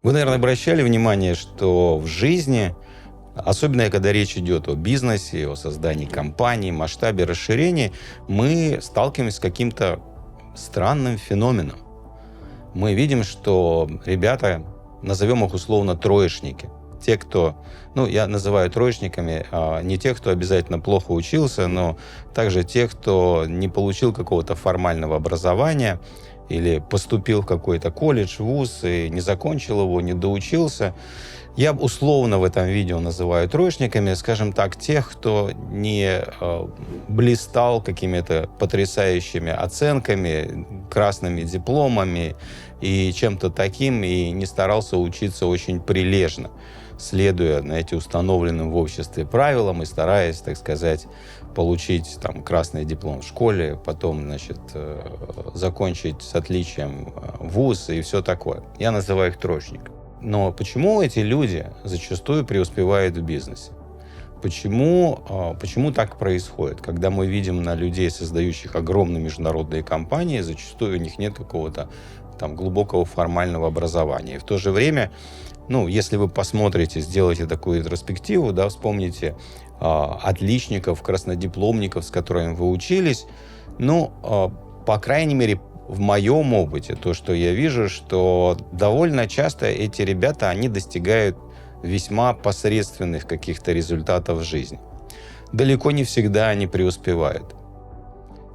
Вы, наверное, обращали внимание, что в жизни, особенно когда речь идет о бизнесе, о создании компании, масштабе расширения, мы сталкиваемся с каким-то странным феноменом. Мы видим, что ребята, назовем их условно троечники, те, кто, я называю троечниками, не тех, кто обязательно плохо учился, но также тех, кто не получил какого-то формального образования или поступил в какой-то колледж, вуз и не закончил его, не доучился. Я условно в этом видео называю троечниками, скажем так, тех, кто не блистал какими-то потрясающими оценками, красными дипломами и чем-то таким, и не старался учиться очень прилежно, следуя, установленным в обществе правилам и стараясь, так сказать, получить красный диплом в школе, потом, закончить с отличием вуз и все такое. Я называю их троечниками. Но почему эти люди зачастую преуспевают в бизнесе? Почему так происходит? Когда мы видим на людей, создающих огромные международные компании, зачастую у них нет какого-то глубокого формального образования. И в то же время, если вы посмотрите, сделаете такую ретроспективу, вспомните отличников, краснодипломников, с которыми вы учились, по крайней мере, в моем опыте, то, что я вижу, что довольно часто эти ребята, они достигают весьма посредственных каких-то результатов в жизни. Далеко не всегда они преуспевают.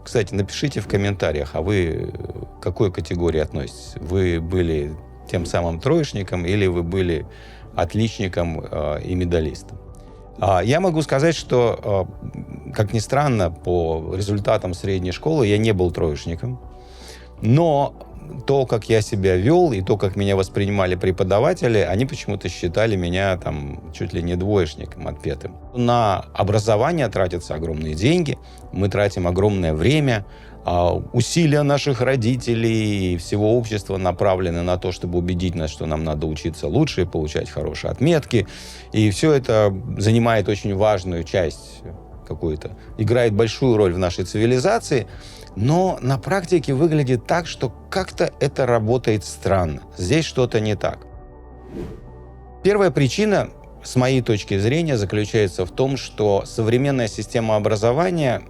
Кстати, напишите в комментариях, а вы к какой категории относитесь? Вы были тем самым троечником или вы были отличником и медалистом? Я могу сказать, что, как ни странно, по результатам средней школы я не был троечником. Но то, как я себя вел, и то, как меня воспринимали преподаватели, они почему-то считали меня чуть ли не двоечником отпетым. На образование тратятся огромные деньги, мы тратим огромное время, усилия наших родителей и всего общества направлены на то, чтобы убедить нас, что нам надо учиться лучше и получать хорошие отметки. И все это занимает очень важную часть какую-то, играет большую роль в нашей цивилизации. Но на практике выглядит так, что как-то это работает странно. Здесь что-то не так. Первая причина, с моей точки зрения, заключается в том, что современная система образования,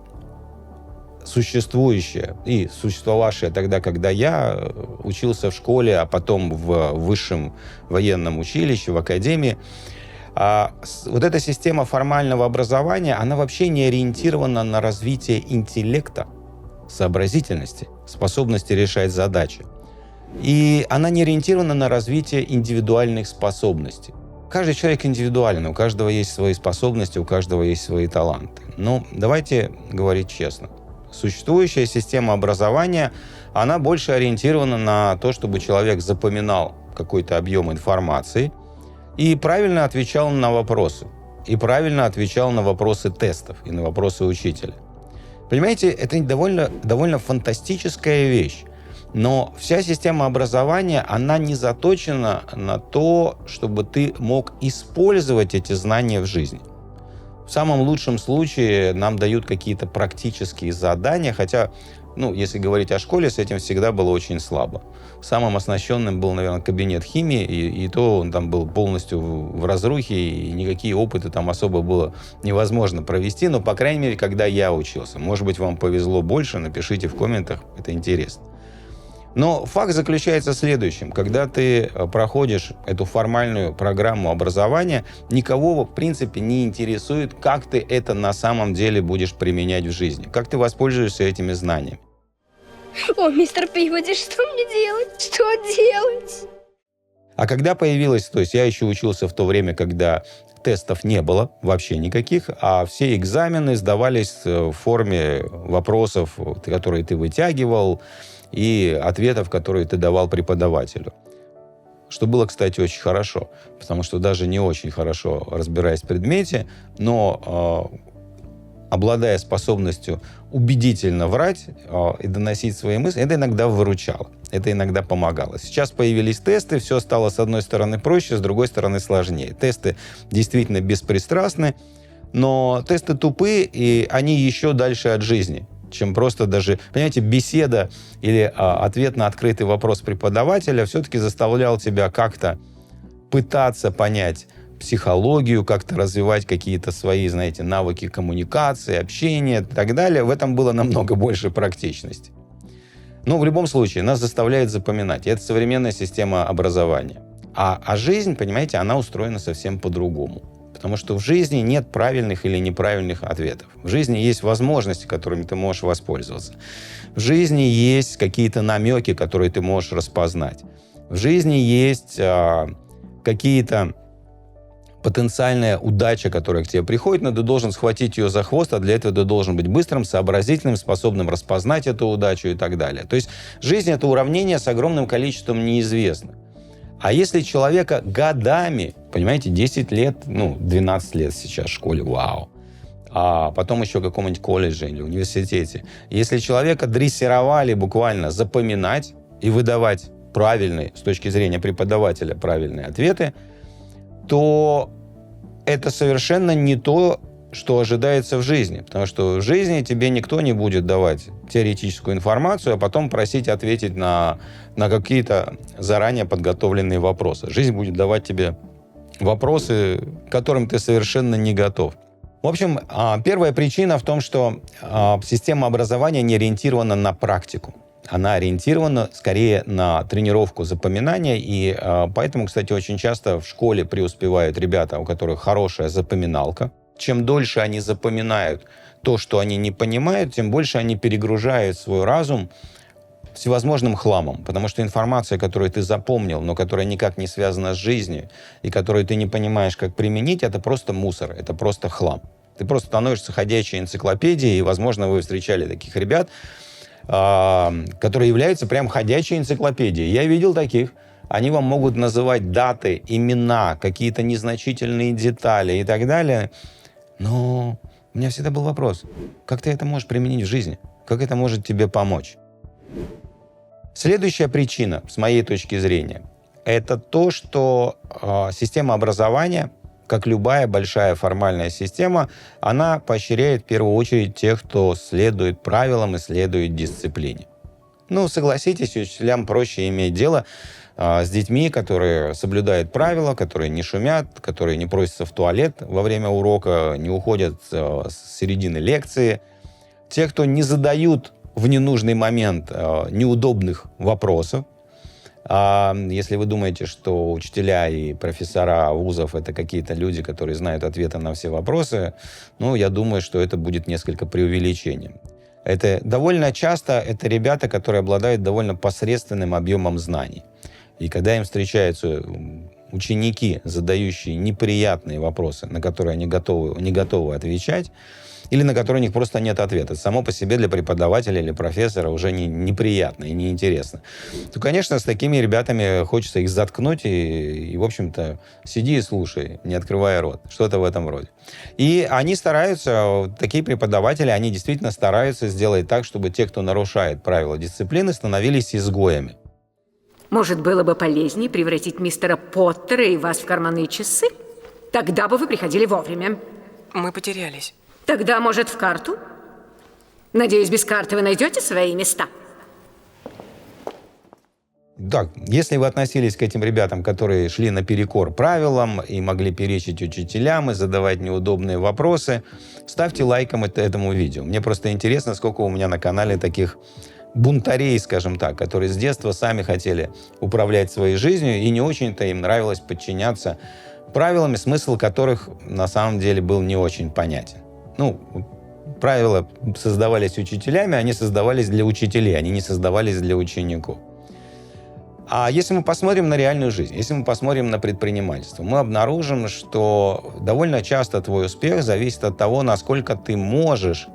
существующая и существовавшая тогда, когда я учился в школе, а потом в высшем военном училище, в академии, вот эта система формального образования, она вообще не ориентирована на развитие интеллекта, сообразительности, способности решать задачи. И она не ориентирована на развитие индивидуальных способностей. Каждый человек индивидуален, у каждого есть свои способности, у каждого есть свои таланты. Но давайте говорить честно. Существующая система образования, она больше ориентирована на то, чтобы человек запоминал какой-то объем информации и правильно отвечал на вопросы. И правильно отвечал на вопросы тестов и на вопросы учителя. Понимаете, это довольно фантастическая вещь. Но вся система образования, она не заточена на то, чтобы ты мог использовать эти знания в жизни. В самом лучшем случае нам дают какие-то практические задания, хотя, если говорить о школе, с этим всегда было очень слабо. Самым оснащенным был, наверное, кабинет химии, и то он там был полностью в разрухе, и никакие опыты там особо было невозможно провести, но, по крайней мере, когда я учился. Может быть, вам повезло больше, напишите в комментах, это интересно. Но факт заключается в следующем. Когда ты проходишь эту формальную программу образования, никого, в принципе, не интересует, как ты это на самом деле будешь применять в жизни, как ты воспользуешься этими знаниями. О, мистер Пиводи, что мне делать? Что делать? А когда появилась, то есть я еще учился в то время, когда тестов не было вообще никаких, а все экзамены сдавались в форме вопросов, которые ты вытягивал, и ответов, которые ты давал преподавателю. Что было, кстати, очень хорошо, потому что даже не очень хорошо разбираясь в предмете, но обладая способностью убедительно врать и доносить свои мысли, это иногда выручало, это иногда помогало. Сейчас появились тесты, все стало с одной стороны проще, с другой стороны сложнее. Тесты действительно беспристрастны, но тесты тупые, и они еще дальше от жизни, чем просто даже, понимаете, беседа или ответ на открытый вопрос преподавателя все-таки заставлял тебя как-то пытаться понять психологию, как-то развивать какие-то свои, знаете, навыки коммуникации, общения и так далее. В этом было намного больше практичности. Но в любом случае нас заставляет запоминать. И это современная система образования. А жизнь, понимаете, она устроена совсем по-другому. Потому что в жизни нет правильных или неправильных ответов. В жизни есть возможности, которыми ты можешь воспользоваться. В жизни есть какие-то намеки, которые ты можешь распознать. В жизни есть какие-то потенциальная удача, которая к тебе приходит, но ты должен схватить ее за хвост, а для этого ты должен быть быстрым, сообразительным, способным распознать эту удачу и так далее. То есть жизнь — это уравнение с огромным количеством неизвестных. А если человека годами, понимаете, 10 лет, 12 лет сейчас в школе, вау, а потом еще в каком-нибудь колледже или университете, если человека дрессировали буквально запоминать и выдавать правильные, с точки зрения преподавателя, правильные ответы, то это совершенно не то, что ожидается в жизни. Потому что в жизни тебе никто не будет давать теоретическую информацию, а потом просить ответить на какие-то заранее подготовленные вопросы. Жизнь будет давать тебе вопросы, к которым ты совершенно не готов. В общем, первая причина в том, что система образования не ориентирована на практику. Она ориентирована скорее на тренировку запоминания, и поэтому, кстати, очень часто в школе преуспевают ребята, у которых хорошая запоминалка. Чем дольше они запоминают то, что они не понимают, тем больше они перегружают свой разум всевозможным хламом, потому что информация, которую ты запомнил, но которая никак не связана с жизнью, и которую ты не понимаешь, как применить, это просто мусор, это просто хлам. Ты просто становишься ходячей энциклопедией, и, возможно, вы встречали таких ребят, которые являются прям ходячей энциклопедией. Я видел таких. Они вам могут называть даты, имена, какие-то незначительные детали и так далее. Но у меня всегда был вопрос, как ты это можешь применить в жизни? Как это может тебе помочь? Следующая причина, с моей точки зрения, это то, что система образования, как любая большая формальная система, она поощряет в первую очередь тех, кто следует правилам и следует дисциплине. Согласитесь, учителям проще иметь дело с детьми, которые соблюдают правила, которые не шумят, которые не просятся в туалет во время урока, не уходят с середины лекции. Те, кто не задают в ненужный момент неудобных вопросов. Если вы думаете, что учителя и профессора вузов — это какие-то люди, которые знают ответы на все вопросы, я думаю, что это будет несколько преувеличением. Это довольно часто это ребята, которые обладают довольно посредственным объемом знаний. И когда им встречаются ученики, задающие неприятные вопросы, на которые они не готовы отвечать, или на которые у них просто нет ответа, само по себе для преподавателя или профессора уже неприятно и неинтересно, то, конечно, с такими ребятами хочется их заткнуть и, в общем-то, сиди и слушай, не открывая рот. Что-то в этом роде. И они стараются, такие преподаватели, они действительно стараются сделать так, чтобы те, кто нарушает правила дисциплины, становились изгоями. Может, было бы полезнее превратить мистера Поттера и вас в карманные часы? Тогда бы вы приходили вовремя. Мы потерялись. Тогда, может, в карту? Надеюсь, без карты вы найдете свои места? Так, если вы относились к этим ребятам, которые шли наперекор правилам и могли перечить учителям и задавать неудобные вопросы, ставьте лайком этому видео. Мне просто интересно, сколько у меня на канале таких бунтарей, скажем так, которые с детства сами хотели управлять своей жизнью, и не очень-то им нравилось подчиняться правилам, смысл которых на самом деле был не очень понятен. Правила создавались учителями, они создавались для учителей, они не создавались для учеников. А если мы посмотрим на реальную жизнь, если мы посмотрим на предпринимательство, мы обнаружим, что довольно часто твой успех зависит от того, насколько ты можешь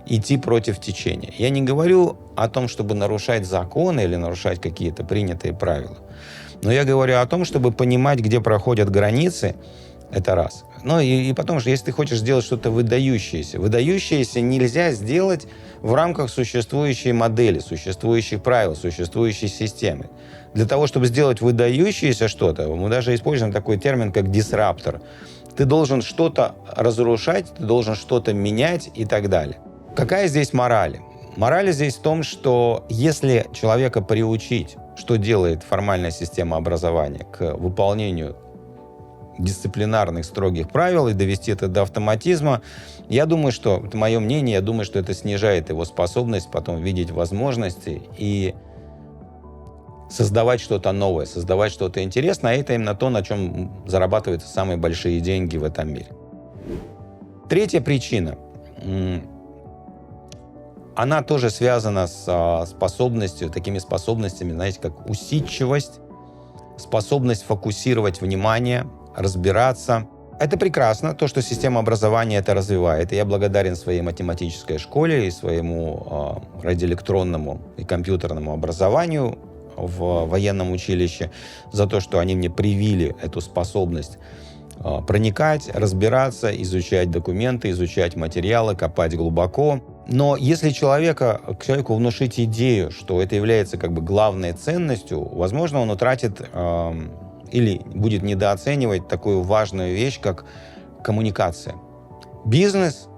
идти против течения. Я не говорю о том, чтобы нарушать законы или нарушать какие-то принятые правила, но я говорю о том, чтобы понимать, где проходят границы. Это раз. И потом, что если ты хочешь сделать что-то выдающееся нельзя сделать в рамках существующей модели, существующих правил, существующей системы. Для того, чтобы сделать выдающееся что-то, мы даже используем такой термин, как дисраптор. Ты должен что-то разрушать, ты должен что-то менять и так далее. Какая здесь мораль? Мораль здесь в том, что если человека приучить, что делает формальная система образования, к выполнению дисциплинарных строгих правил и довести это до автоматизма, я думаю, что, это мое мнение, я думаю, что это снижает его способность потом видеть возможности и создавать что-то новое, создавать что-то интересное, а это именно то, на чем зарабатываются самые большие деньги в этом мире. Третья причина, она тоже связана с такими способностями, знаете, как усидчивость, способность фокусировать внимание, разбираться. Это прекрасно, то, что система образования это развивает. И я благодарен своей математической школе и своему радиоэлектронному и компьютерному образованию в военном училище за то, что они мне привили эту способность проникать, разбираться, изучать документы, изучать материалы, копать глубоко. Но если человеку внушить идею, что это является как бы главной ценностью, возможно, он утратит или будет недооценивать такую важную вещь, как коммуникация. Бизнес,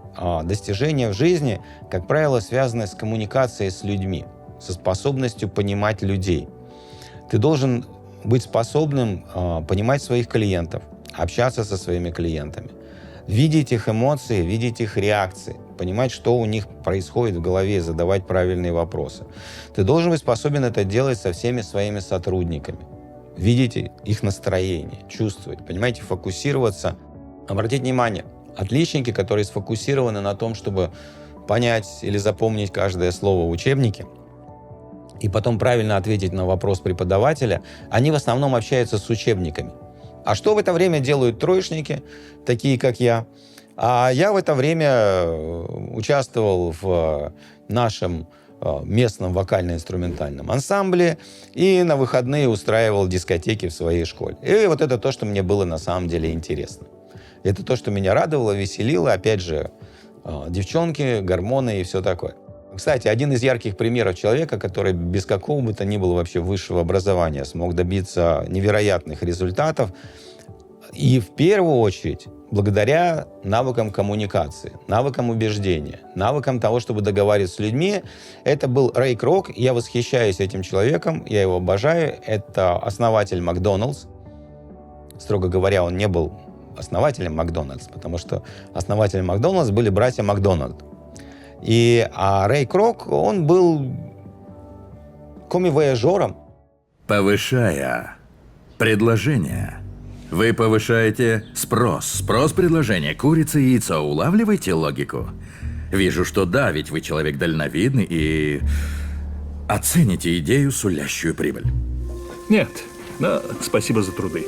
достижения в жизни, как правило, связаны с коммуникацией с людьми, со способностью понимать людей. Ты должен быть способным понимать своих клиентов, общаться со своими клиентами, видеть их эмоции, видеть их реакции, понимать, что у них происходит в голове, задавать правильные вопросы. Ты должен быть способен это делать со всеми своими сотрудниками, видеть их настроение, чувствовать, понимаете, фокусироваться. Обратите внимание, отличники, которые сфокусированы на том, чтобы понять или запомнить каждое слово в учебнике, и потом правильно ответить на вопрос преподавателя, они в основном общаются с учебниками. А что в это время делают троечники, такие как я? А я в это время участвовал в нашем местном вокально-инструментальном ансамбле и на выходные устраивал дискотеки в своей школе. И вот это то, что мне было на самом деле интересно. Это то, что меня радовало, веселило. Опять же, девчонки, гормоны и все такое. Кстати, один из ярких примеров человека, который без какого бы то ни было вообще высшего образования смог добиться невероятных результатов, и в первую очередь благодаря навыкам коммуникации, навыкам убеждения, навыкам того, чтобы договариваться с людьми, это был Рэй Крок. Я восхищаюсь этим человеком, я его обожаю. Это основатель Макдоналдс. Строго говоря, он не был основателем Макдоналдс, потому что основателем Макдоналдс были братья Макдональд. А Рэй Крок, он был комми-вояжером. Повышая предложение, вы повышаете спрос. Спрос предложения. Курица и яйцо. Улавливаете логику? Вижу, что да, ведь вы человек дальновидный и оцените идею, сулящую прибыль. Нет, но спасибо за труды.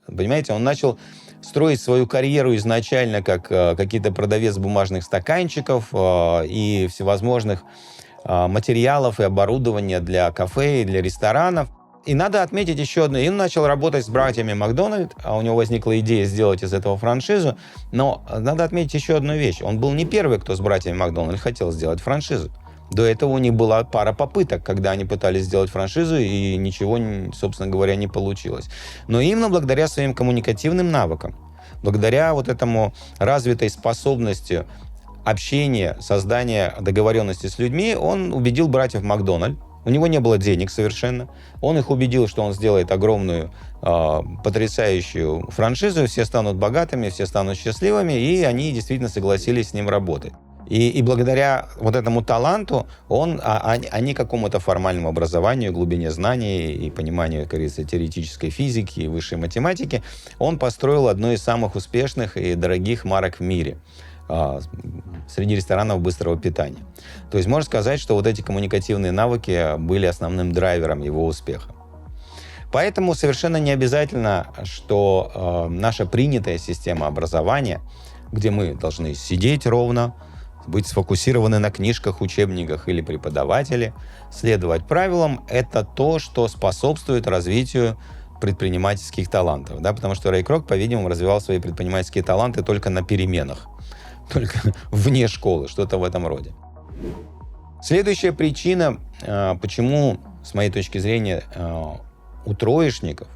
Понимаете, он начал строить свою карьеру изначально как какие-то продавец бумажных стаканчиков и всевозможных материалов и оборудования для кафе и для ресторанов. И надо отметить еще одно. Он начал работать с братьями Макдональд, а у него возникла идея сделать из этого франшизу. Но надо отметить еще одну вещь. Он был не первый, кто с братьями Макдональд хотел сделать франшизу. До этого у них была пара попыток, когда они пытались сделать франшизу, и ничего, собственно говоря, не получилось. Но именно благодаря своим коммуникативным навыкам, благодаря вот этому развитой способности общения, создания договоренности с людьми, он убедил братьев Макдональд. У него не было денег совершенно. Он их убедил, что он сделает огромную, потрясающую франшизу, все станут богатыми, все станут счастливыми, и они действительно согласились с ним работать. И благодаря вот этому таланту они какому-то формальному образованию, глубине знаний и пониманию, как говорится, теоретической физики и высшей математики, он построил одну из самых успешных и дорогих марок в мире среди ресторанов быстрого питания. То есть можно сказать, что вот эти коммуникативные навыки были основным драйвером его успеха. Поэтому совершенно не обязательно, что наша принятая система образования, где мы должны сидеть ровно, быть сфокусированы на книжках, учебниках или преподавателе, следовать правилам, это то, что способствует развитию предпринимательских талантов. Да? Потому что Рэй Крок, по-видимому, развивал свои предпринимательские таланты только на переменах, только вне школы, что-то в этом роде. Следующая причина, почему, с моей точки зрения, у троечников,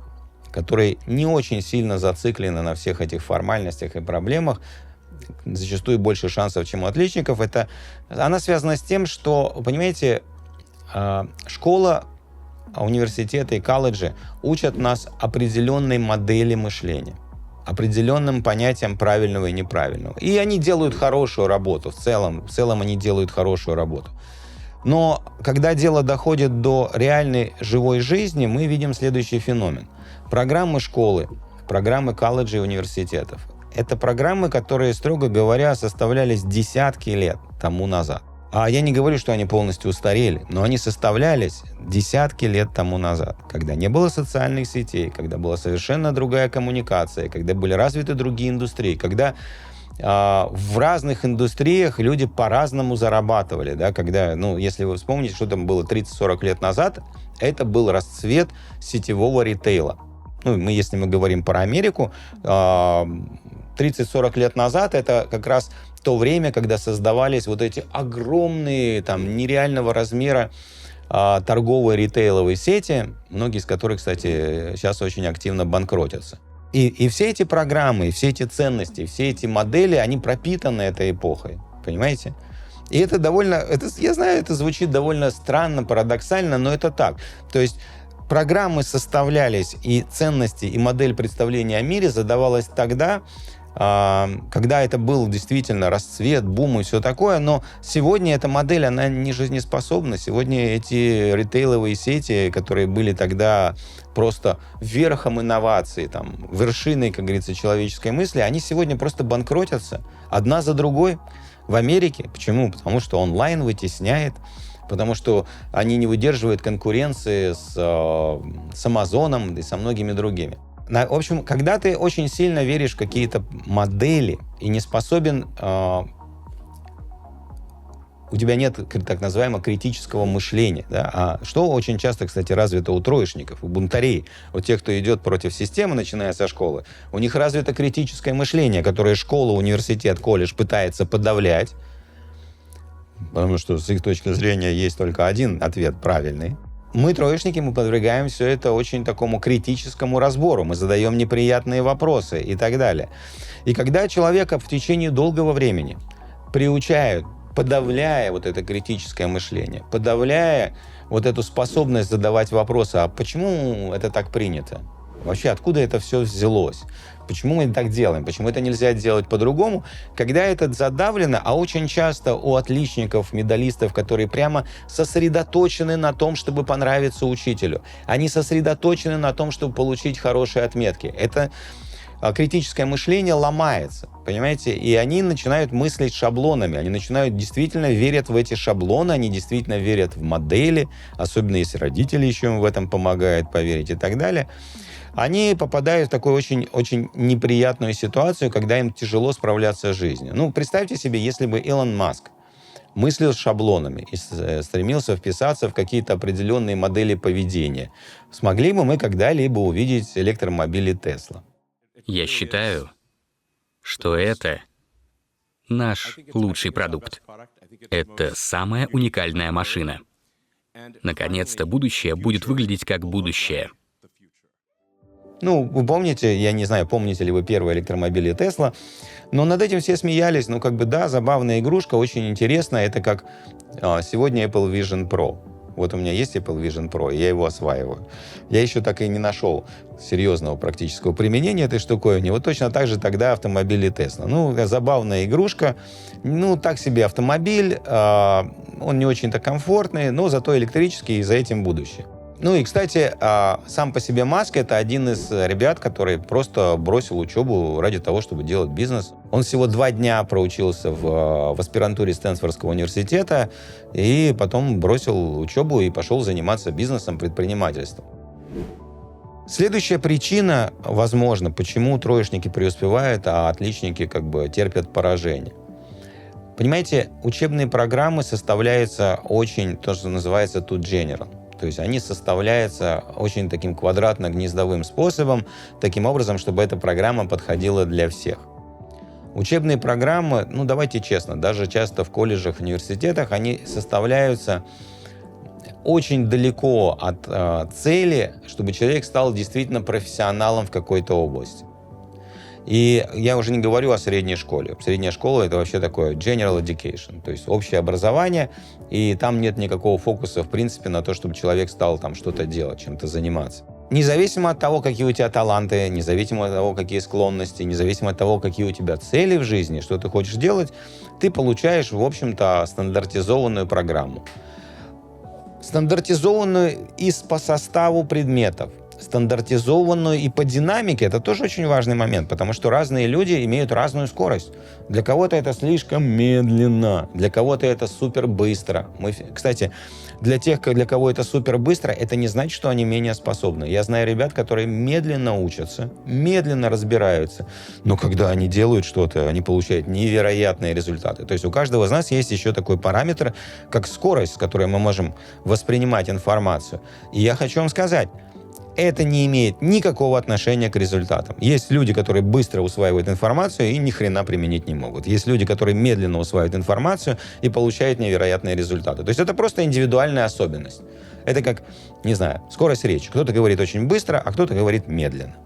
которые не очень сильно зациклены на всех этих формальностях и проблемах, зачастую больше шансов, чем у отличников, она связана с тем, что, понимаете, школа университеты и колледжи учат нас определенной модели мышления, определенным понятиям правильного и неправильного. И они делают хорошую работу, в целом они делают хорошую работу. Но когда дело доходит до реальной живой жизни, мы видим следующий феномен. Программы школы, программы колледжей и университетов — это программы, которые, строго говоря, составлялись десятки лет тому назад. А я не говорю, что они полностью устарели, но они составлялись десятки лет тому назад, когда не было социальных сетей, когда была совершенно другая коммуникация, когда были развиты другие индустрии, когда в разных индустриях люди по-разному зарабатывали, да, когда, если вы вспомните, что там было 30-40 лет назад, это был расцвет сетевого ритейла. Если мы говорим про Америку, 30-40 лет назад это как раз то время, когда создавались вот эти огромные, нереального размера торговые ритейловые сети, многие из которых, кстати, сейчас очень активно банкротятся. И все эти программы, все эти ценности, все эти модели, они пропитаны этой эпохой, понимаете? И это я знаю, это звучит довольно странно, парадоксально, но это так. То есть программы составлялись, и ценности, и модель представления о мире задавалась тогда, когда это был действительно расцвет, бум и все такое, но сегодня эта модель, она не жизнеспособна. Сегодня эти ритейловые сети, которые были тогда просто верхом инноваций, вершиной, как говорится, человеческой мысли, они сегодня просто банкротятся одна за другой в Америке. Почему? Потому что онлайн вытесняет, потому что они не выдерживают конкуренции с Амазоном и со многими другими. В общем, когда ты очень сильно веришь в какие-то модели и не способен... у тебя нет так называемого критического мышления. Да? Что очень часто, кстати, развито у троечников, у бунтарей, у тех, кто идет против системы, начиная со школы. У них развито критическое мышление, которое школа, университет, колледж пытается подавлять, потому что с их точки зрения есть только один ответ правильный. Мы, троечники, мы подвергаем все это очень такому критическому разбору. Мы задаем неприятные вопросы и так далее. И когда человека в течение долгого времени приучают, подавляя вот это критическое мышление, подавляя вот эту способность задавать вопросы, а почему это так принято? Вообще, откуда это все взялось? Почему мы так делаем? Почему это нельзя делать по-другому? Когда это задавлено, а очень часто у отличников, медалистов, которые прямо сосредоточены на том, чтобы понравиться учителю, они сосредоточены на том, чтобы получить хорошие отметки. Это критическое мышление ломается, понимаете? И они начинают мыслить шаблонами, они начинают действительно верить в эти шаблоны, они действительно верят в модели, особенно если родители еще им в этом помогают поверить и так далее. Они попадают в такую очень неприятную ситуацию, когда им тяжело справляться с жизнью. Представьте себе, если бы Илон Маск мыслил шаблонами и стремился вписаться в какие-то определенные модели поведения, смогли бы мы когда-либо увидеть электромобили Tesla? Я считаю, что это наш лучший продукт. Это самая уникальная машина. Наконец-то будущее будет выглядеть как будущее. Вы помните, я не знаю, помните ли вы первые электромобили Tesla, но над этим все смеялись. Да, забавная игрушка, очень интересно. Это как сегодня Apple Vision Pro. Вот у меня есть Apple Vision Pro, и я его осваиваю. Я еще так и не нашел серьезного практического применения этой штуковины. Вот точно так же тогда автомобили Tesla. Забавная игрушка. Так себе автомобиль. Он не очень-то комфортный, но зато электрический, и за этим будущее. И, кстати, сам по себе Маск — это один из ребят, который просто бросил учебу ради того, чтобы делать бизнес. Он всего 2 дня проучился в аспирантуре Стэнфордского университета и потом бросил учебу и пошел заниматься бизнесом, предпринимательством. Следующая причина, возможно, почему троечники преуспевают, а отличники терпят поражение. Понимаете, учебные программы составляются очень, то, что называется too general. То есть они составляются очень таким квадратно-гнездовым способом, таким образом, чтобы эта программа подходила для всех. Учебные программы, давайте честно, даже часто в колледжах, университетах, они составляются очень далеко от цели, чтобы человек стал действительно профессионалом в какой-то области. И я уже не говорю о средней школе. Средняя школа — это вообще такое general education, то есть общее образование, и там нет никакого фокуса, в принципе, на то, чтобы человек стал там что-то делать, чем-то заниматься. Независимо от того, какие у тебя таланты, независимо от того, какие склонности, независимо от того, какие у тебя цели в жизни, что ты хочешь делать, ты получаешь, в общем-то, стандартизованную программу. Стандартизованную и по составу предметов, стандартизованную и по динамике. Это тоже очень важный момент, потому что разные люди имеют разную скорость. Для кого-то это слишком медленно, для кого-то это супер быстро. Кстати, для тех, для кого это супер быстро, это не значит, что они менее способны. Я знаю ребят, которые медленно учатся, медленно разбираются, но когда они делают что-то, они получают невероятные результаты. То есть у каждого из нас есть еще такой параметр, как скорость, с которой мы можем воспринимать информацию. И я хочу вам сказать, это не имеет никакого отношения к результатам. Есть люди, которые быстро усваивают информацию и ни хрена применить не могут. Есть люди, которые медленно усваивают информацию и получают невероятные результаты. То есть это просто индивидуальная особенность. Это как, не знаю, скорость речи. Кто-то говорит очень быстро, а кто-то говорит медленно.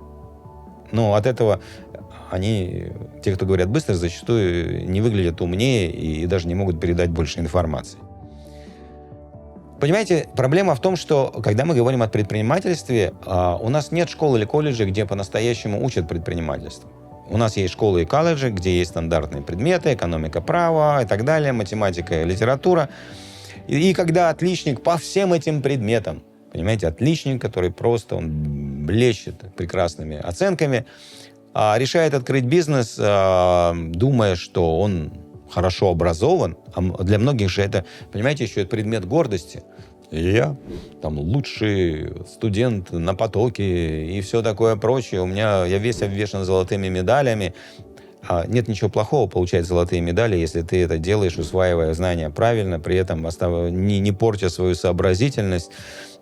Но от этого те, кто говорят быстро, зачастую не выглядят умнее и даже не могут передать больше информации. Понимаете, проблема в том, что когда мы говорим о предпринимательстве, у нас нет школ или колледжей, где по-настоящему учат предпринимательству. У нас есть школы и колледжи, где есть стандартные предметы, экономика, право и так далее, математика, литература. И когда отличник по всем этим предметам, понимаете, отличник, который просто он блещет прекрасными оценками, решает открыть бизнес, думая, что он хорошо образован, а для многих же это, понимаете, еще это предмет гордости. Я там лучший студент на потоке и все такое прочее. Я весь обвешан золотыми медалями. Нет ничего плохого получать золотые медали, если ты это делаешь, усваивая знания правильно, при этом не портя свою сообразительность,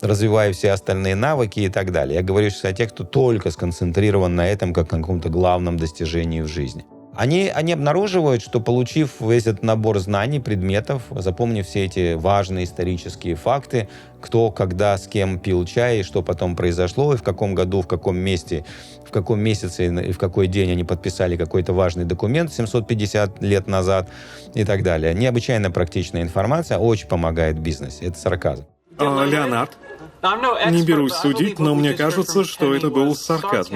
развивая все остальные навыки и так далее. Я говорю сейчас о тех, кто только сконцентрирован на этом как на каком-то главном достижении в жизни. Они обнаруживают, что, получив весь этот набор знаний, предметов, запомнив все эти важные исторические факты, кто, когда, с кем пил чай, и что потом произошло, и в каком году, в каком месте, в каком месяце и в какой день они подписали какой-то важный документ 750 лет назад и так далее. Необычайно практичная информация, очень помогает в бизнесе. Это сарказм. Леонард, не берусь судить, но мне кажется, что это был сарказм.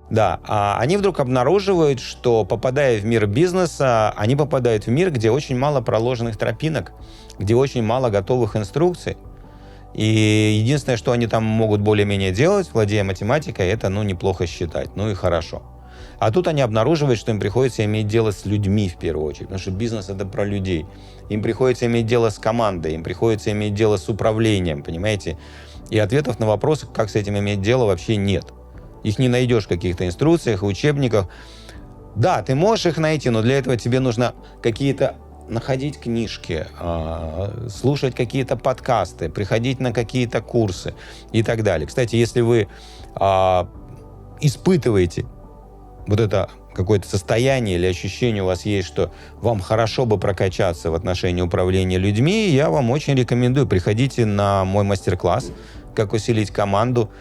Да, они вдруг обнаруживают, что, попадая в мир бизнеса, они попадают в мир, где очень мало проложенных тропинок, где очень мало готовых инструкций. И единственное, что они там могут более-менее делать, владея математикой, это, неплохо считать, и хорошо. А тут они обнаруживают, что им приходится иметь дело с людьми в первую очередь, потому что бизнес — это про людей. Им приходится иметь дело с командой, им приходится иметь дело с управлением, понимаете? И ответов на вопросы, как с этим иметь дело, вообще нет. Их не найдешь в каких-то инструкциях, учебниках. Да, ты можешь их найти, но для этого тебе нужно находить книжки, слушать какие-то подкасты, приходить на какие-то курсы и так далее. Кстати, если вы испытываете вот это какое-то состояние или ощущение у вас есть, что вам хорошо бы прокачаться в отношении управления людьми, я вам очень рекомендую. Приходите на мой мастер-класс «Как усилить команду»,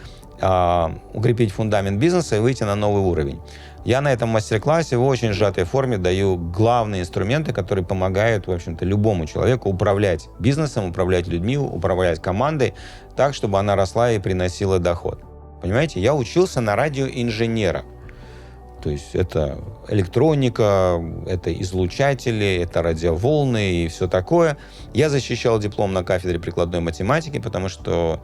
укрепить фундамент бизнеса и выйти на новый уровень. Я на этом мастер-классе в очень сжатой форме даю главные инструменты, которые помогают, в общем-то, любому человеку управлять бизнесом, управлять людьми, управлять командой так, чтобы она росла и приносила доход. Понимаете, я учился на радиоинженера. То есть это электроника, это излучатели, это радиоволны и все такое. Я защищал диплом на кафедре прикладной математики, потому что,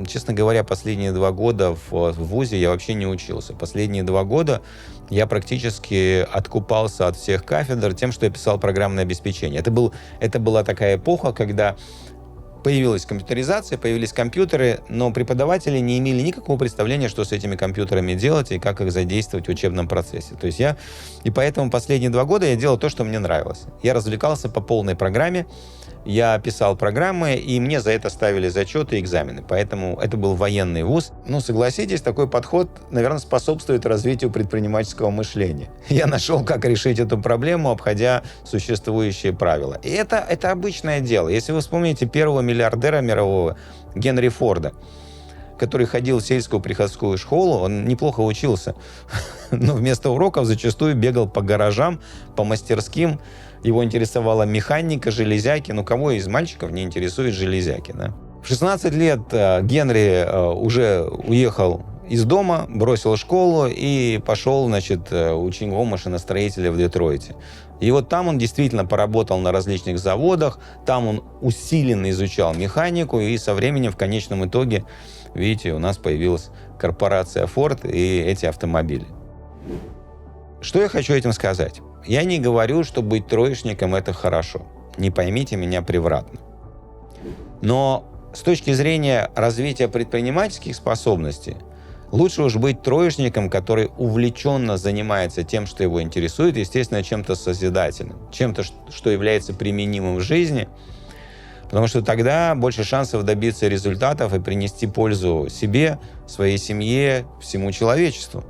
честно говоря, последние 2 года в ВУЗе я вообще не учился. Последние 2 года я практически откупался от всех кафедр тем, что я писал программное обеспечение. Это была такая эпоха, когда появилась компьютеризация, появились компьютеры, но преподаватели не имели никакого представления, что с этими компьютерами делать и как их задействовать в учебном процессе. То есть и поэтому последние 2 года я делал то, что мне нравилось. Я развлекался по полной программе, я писал программы, и мне за это ставили зачеты и экзамены. Поэтому это был военный вуз. Согласитесь, такой подход, наверное, способствует развитию предпринимательского мышления. Я нашел, как решить эту проблему, обходя существующие правила. И это обычное дело. Если вы вспомните первого миллиардера мирового, Генри Форда, который ходил в сельскую приходскую школу, он неплохо учился, но вместо уроков зачастую бегал по гаражам, по мастерским. Его интересовала механика, железяки. Ну, кого из мальчиков не интересует железяки, да? В 16 лет Генри уже уехал из дома, бросил школу и пошел, значит, учеником машиностроителя в Детройте. И вот там он действительно поработал на различных заводах, там он усиленно изучал механику, и со временем, в конечном итоге, видите, у нас появилась корпорация Ford и эти автомобили. Что я хочу этим сказать? Я не говорю, что быть троечником – это хорошо. Не поймите меня превратно. Но с точки зрения развития предпринимательских способностей, лучше уж быть троечником, который увлеченно занимается тем, что его интересует, естественно, чем-то созидательным, чем-то, что является применимым в жизни, потому что тогда больше шансов добиться результатов и принести пользу себе, своей семье, всему человечеству.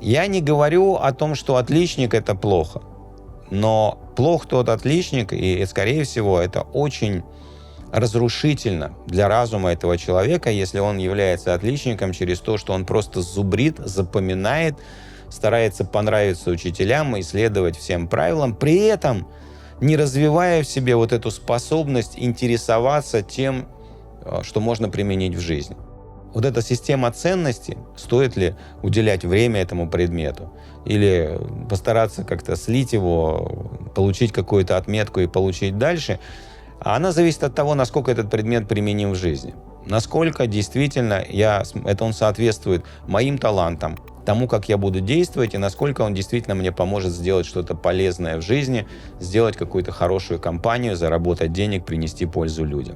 Я не говорю о том, что отличник – это плохо, но плох тот отличник, и, скорее всего, это очень разрушительно для разума этого человека, если он является отличником через то, что он просто зубрит, запоминает, старается понравиться учителям и следовать всем правилам, при этом не развивая в себе вот эту способность интересоваться тем, что можно применить в жизни. Вот эта система ценностей, стоит ли уделять время этому предмету или постараться как-то слить его, получить какую-то отметку и получить дальше, она зависит от того, насколько этот предмет применим в жизни. Насколько действительно он соответствует моим талантам, тому, как я буду действовать, и насколько он действительно мне поможет сделать что-то полезное в жизни, сделать какую-то хорошую компанию, заработать денег, принести пользу людям.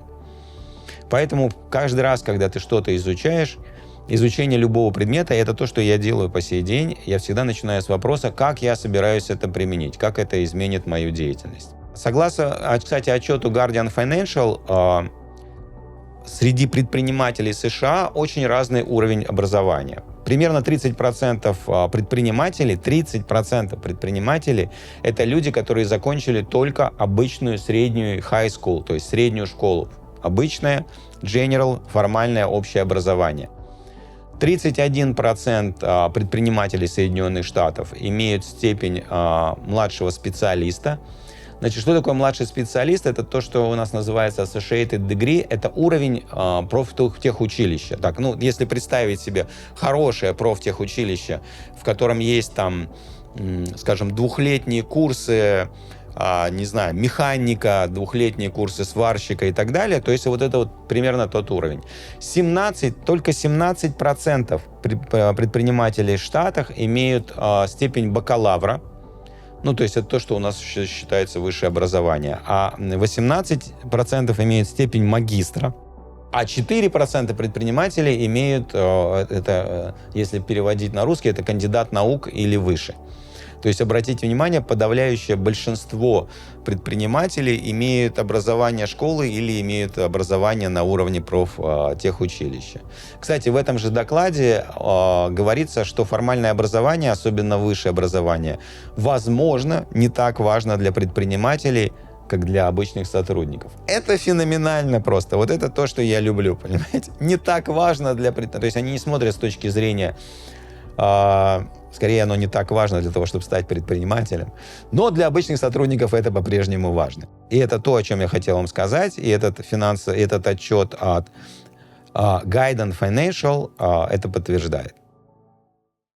Поэтому каждый раз, когда ты что-то изучаешь, изучение любого предмета – это то, что я делаю по сей день. Я всегда начинаю с вопроса, как я собираюсь это применить, как это изменит мою деятельность. Согласно, кстати, отчету Guardian Financial, среди предпринимателей США очень разный уровень образования. Примерно 30% предпринимателей – это люди, которые закончили только обычную среднюю high school, то есть среднюю школу. Обычное, general, формальное общее образование. 31% предпринимателей Соединенных Штатов имеют степень младшего специалиста. Значит, что такое младший специалист? Это то, что у нас называется associated degree. Это уровень профтехучилища. Так, если представить себе хорошее профтехучилище, в котором есть там, скажем, двухлетние курсы, механика, двухлетние курсы сварщика и так далее, то есть вот это вот примерно тот уровень. Только 17% предпринимателей в Штатах имеют степень бакалавра, то есть это то, что у нас считается высшее образование, а 18% имеют степень магистра, а 4% предпринимателей имеют, если переводить на русский, это кандидат наук или выше. То есть, обратите внимание, подавляющее большинство предпринимателей имеют образование школы или имеют образование на уровне профтехучилища. Кстати, в этом же докладе говорится, что формальное образование, особенно высшее образование, возможно, не так важно для предпринимателей, как для обычных сотрудников. Это феноменально просто. Вот это то, что я люблю, понимаете? Не так важно для предпринимателей. То есть они не смотрят с точки зрения... Скорее, оно не так важно для того, чтобы стать предпринимателем. Но для обычных сотрудников это по-прежнему важно. И это то, о чем я хотел вам сказать. И этот отчет от Guardian Financial это подтверждает.